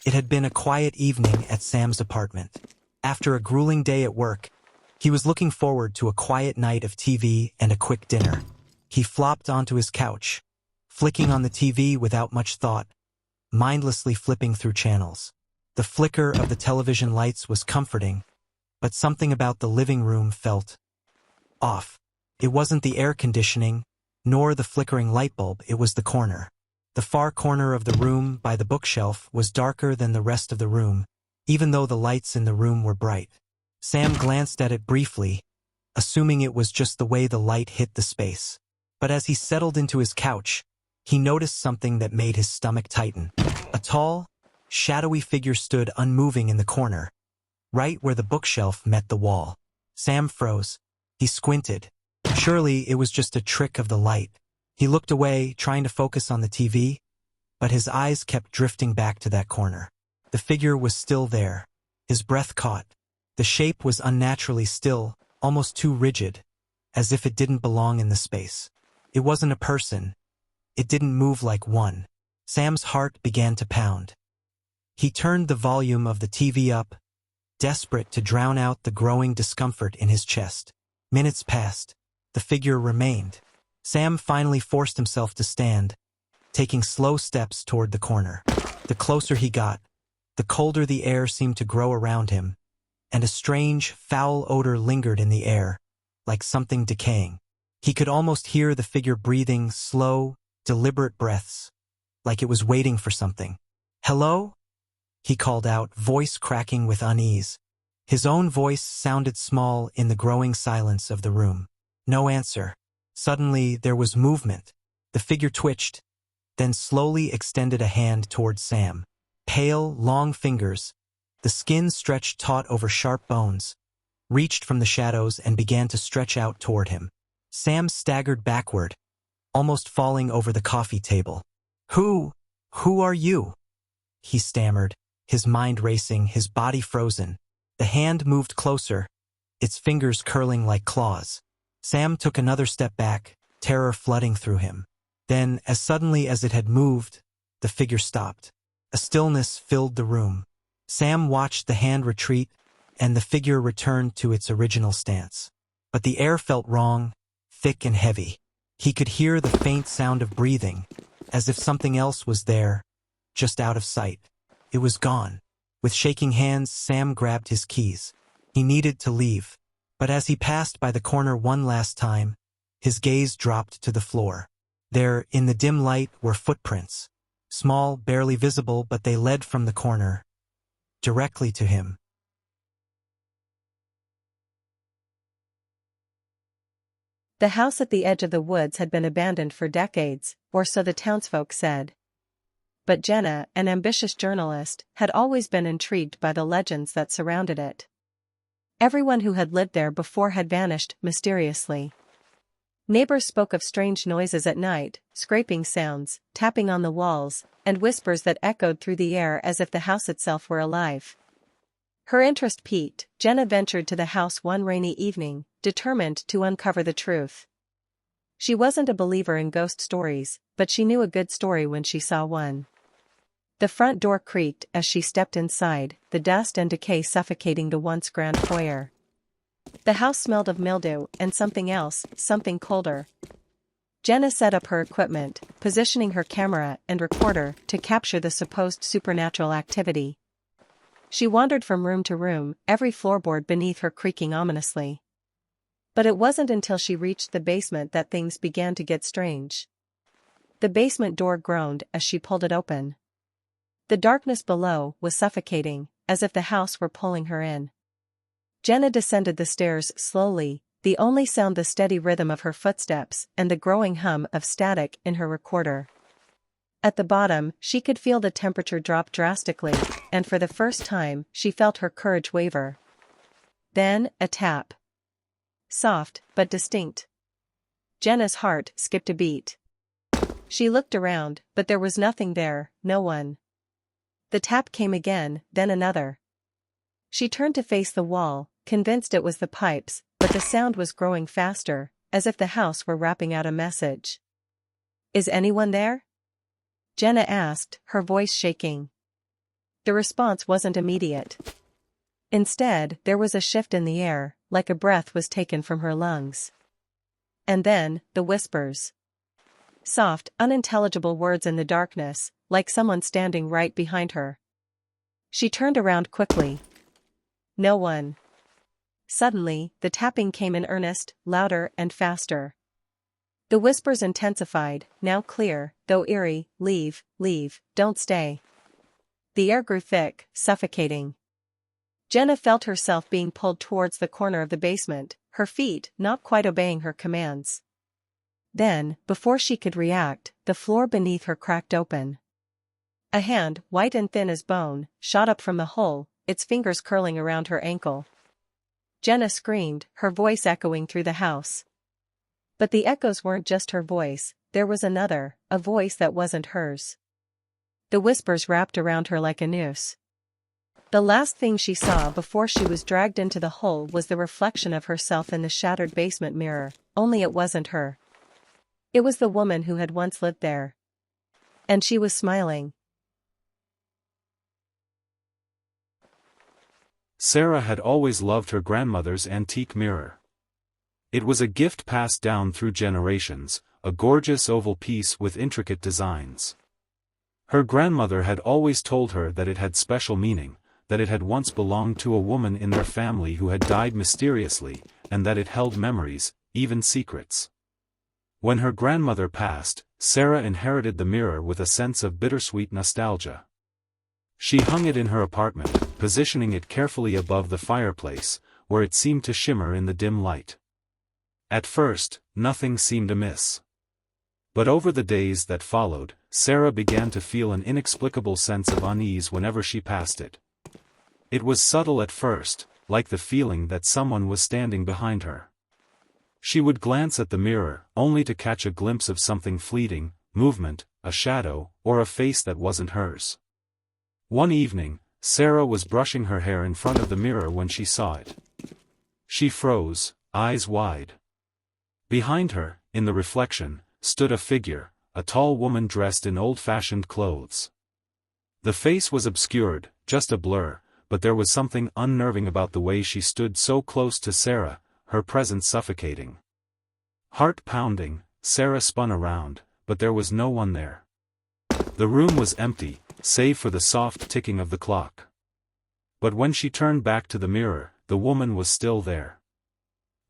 It had been a quiet evening at Sam's apartment. After a grueling day at work, he was looking forward to a quiet night of TV and a quick dinner. He flopped onto his couch, flicking on the TV without much thought, mindlessly flipping through channels. The flicker of the television lights was comforting, but something about the living room felt off. It wasn't the air conditioning, nor the flickering light bulb, it was the corner. The far corner of the room by the bookshelf was darker than the rest of the room, even though the lights in the room were bright. Sam glanced at it briefly, assuming it was just the way the light hit the space. But as he settled into his couch, he noticed something that made his stomach tighten. A tall, shadowy figure stood unmoving in the corner, right where the bookshelf met the wall. Sam froze. He squinted. Surely it was just a trick of the light. He looked away, trying to focus on the TV, but his eyes kept drifting back to that corner. The figure was still there. His breath caught. The shape was unnaturally still, almost too rigid, as if it didn't belong in the space. It wasn't a person. It didn't move like one. Sam's heart began to pound. He turned the volume of the TV up, desperate to drown out the growing discomfort in his chest. Minutes passed. The figure remained. Sam finally forced himself to stand, taking slow steps toward the corner. The closer he got, the colder the air seemed to grow around him, and a strange, foul odor lingered in the air, like something decaying. He could almost hear the figure breathing slow, deliberate breaths, like it was waiting for something. "Hello?" he called out, voice cracking with unease. His own voice sounded small in the growing silence of the room. No answer. Suddenly, there was movement. The figure twitched, then slowly extended a hand toward Sam. Pale, long fingers, the skin stretched taut over sharp bones, reached from the shadows and began to stretch out toward him. Sam staggered backward, almost falling over the coffee table. Who are you?" he stammered, his mind racing, his body frozen. The hand moved closer, its fingers curling like claws. Sam took another step back, terror flooding through him. Then, as suddenly as it had moved, the figure stopped. A stillness filled the room. Sam watched the hand retreat, and the figure returned to its original stance. But the air felt wrong, thick and heavy. He could hear the faint sound of breathing, as if something else was there, just out of sight. It was gone. With shaking hands, Sam grabbed his keys. He needed to leave. But as he passed by the corner one last time, his gaze dropped to the floor. There, in the dim light, were footprints. Small, barely visible, but they led from the corner, directly to him. The house at the edge of the woods had been abandoned for decades, or so the townsfolk said. But Jenna, an ambitious journalist, had always been intrigued by the legends that surrounded it. Everyone who had lived there before had vanished mysteriously. Neighbors spoke of strange noises at night, scraping sounds, tapping on the walls, and whispers that echoed through the air as if the house itself were alive. Her interest piqued, Jenna ventured to the house one rainy evening, determined to uncover the truth. She wasn't a believer in ghost stories, but she knew a good story when she saw one. The front door creaked as she stepped inside, the dust and decay suffocating the once grand foyer. The house smelled of mildew and something else, something colder. Jenna set up her equipment, positioning her camera and recorder to capture the supposed supernatural activity. She wandered from room to room, every floorboard beneath her creaking ominously. But it wasn't until she reached the basement that things began to get strange. The basement door groaned as she pulled it open. The darkness below was suffocating, as if the house were pulling her in. Jenna descended the stairs slowly, the only sound the steady rhythm of her footsteps and the growing hum of static in her recorder. At the bottom, she could feel the temperature drop drastically, and for the first time, she felt her courage waver. Then, a tap. Soft, but distinct. Jenna's heart skipped a beat. She looked around, but there was nothing there, no one. The tap came again, then another. She turned to face the wall, convinced it was the pipes, but the sound was growing faster, as if the house were rapping out a message. "Is anyone there?" Jenna asked, her voice shaking. The response wasn't immediate. Instead, there was a shift in the air, like a breath was taken from her lungs. And then, the whispers. Soft, unintelligible words in the darkness, like someone standing right behind her. She turned around quickly. No one. Suddenly, the tapping came in earnest, louder and faster. The whispers intensified, now clear, though eerie, leave, don't stay. The air grew thick, suffocating. Jenna felt herself being pulled towards the corner of the basement, her feet not quite obeying her commands. Then, before she could react, the floor beneath her cracked open. A hand, white and thin as bone, shot up from the hole, its fingers curling around her ankle. Jenna screamed, her voice echoing through the house. But the echoes weren't just her voice, there was another, a voice that wasn't hers. The whispers wrapped around her like a noose. The last thing she saw before she was dragged into the hole was the reflection of herself in the shattered basement mirror, only it wasn't her. It was the woman who had once lived there. And she was smiling. Sarah had always loved her grandmother's antique mirror. It was a gift passed down through generations, a gorgeous oval piece with intricate designs. Her grandmother had always told her that it had special meaning, that it had once belonged to a woman in their family who had died mysteriously, and that it held memories, even secrets. When her grandmother passed, Sarah inherited the mirror with a sense of bittersweet nostalgia. She hung it in her apartment, positioning it carefully above the fireplace, where it seemed to shimmer in the dim light. At first, nothing seemed amiss. But over the days that followed, Sarah began to feel an inexplicable sense of unease whenever she passed it. It was subtle at first, like the feeling that someone was standing behind her. She would glance at the mirror, only to catch a glimpse of something fleeting, movement, a shadow, or a face that wasn't hers. One evening, Sarah was brushing her hair in front of the mirror when she saw it. She froze, eyes wide. Behind her, in the reflection, stood a figure, a tall woman dressed in old-fashioned clothes. The face was obscured, just a blur, but there was something unnerving about the way she stood so close to Sarah, her presence suffocating. Heart pounding, Sarah spun around, but there was no one there. The room was empty, save for the soft ticking of the clock. But when she turned back to the mirror, the woman was still there.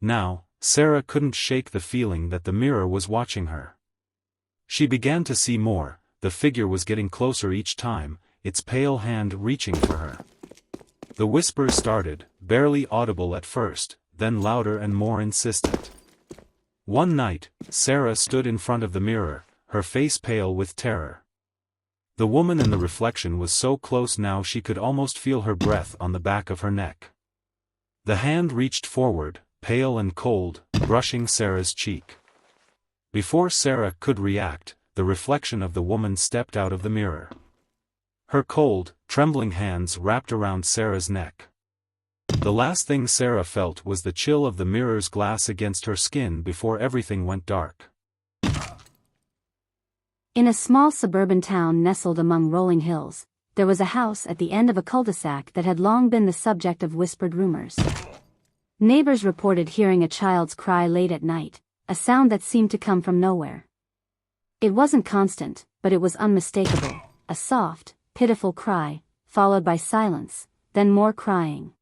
Now, Sarah couldn't shake the feeling that the mirror was watching her. She began to see more, the figure was getting closer each time, its pale hand reaching for her. The whispers started, barely audible at first, then louder and more insistent. One night, Sarah stood in front of the mirror, her face pale with terror. The woman in the reflection was so close now she could almost feel her breath on the back of her neck. The hand reached forward, pale and cold, brushing Sarah's cheek. Before Sarah could react, the reflection of the woman stepped out of the mirror. Her cold, trembling hands wrapped around Sarah's neck. The last thing Sarah felt was the chill of the mirror's glass against her skin before everything went dark. In a small suburban town nestled among rolling hills, there was a house at the end of a cul-de-sac that had long been the subject of whispered rumors. Neighbors reported hearing a child's cry late at night, a sound that seemed to come from nowhere. It wasn't constant, but it was unmistakable, a soft, pitiful cry, followed by silence, then more crying.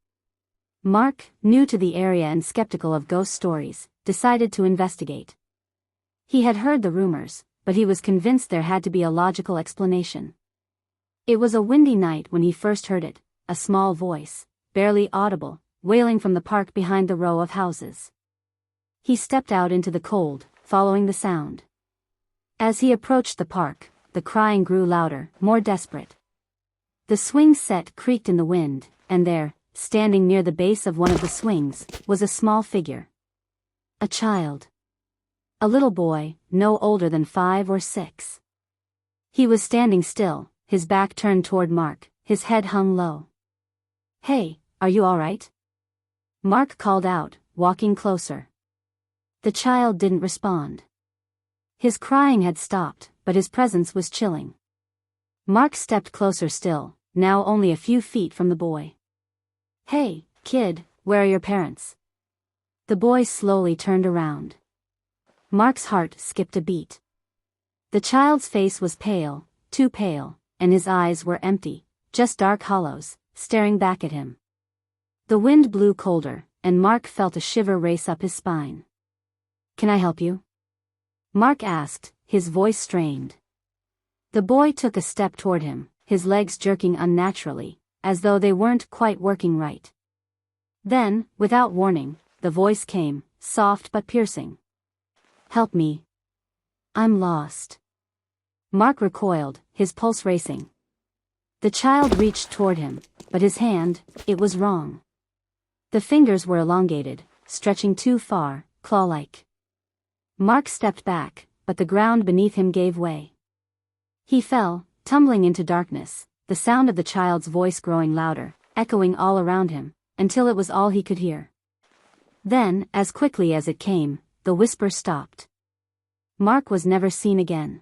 Mark, new to the area and skeptical of ghost stories, decided to investigate. He had heard the rumors, but he was convinced there had to be a logical explanation. It was a windy night when he first heard it, a small voice, barely audible, wailing from the park behind the row of houses. He stepped out into the cold, following the sound. As he approached the park, the crying grew louder, more desperate. The swing set creaked in the wind, and there, standing near the base of one of the swings, was a small figure. A child. A little boy, no older than 5 or 6. He was standing still, his back turned toward Mark, his head hung low. "Hey, are you all right?" Mark called out, walking closer. The child didn't respond. His crying had stopped, but his presence was chilling. Mark stepped closer still, now only a few feet from the boy. "Hey, kid, where are your parents?" The boy slowly turned around. Mark's heart skipped a beat. The child's face was pale, too pale, and his eyes were empty, just dark hollows, staring back at him. The wind blew colder, and Mark felt a shiver race up his spine. "Can I help you?" Mark asked, his voice strained. The boy took a step toward him, his legs jerking unnaturally, as though they weren't quite working right. Then, without warning, the voice came, soft but piercing. "Help me. I'm lost." Mark recoiled, his pulse racing. The child reached toward him, but his hand, it was wrong. The fingers were elongated, stretching too far, claw-like. Mark stepped back, but the ground beneath him gave way. He fell, tumbling into darkness, the sound of the child's voice growing louder, echoing all around him, until it was all he could hear. Then, as quickly as it came, the whisper stopped. Mark was never seen again.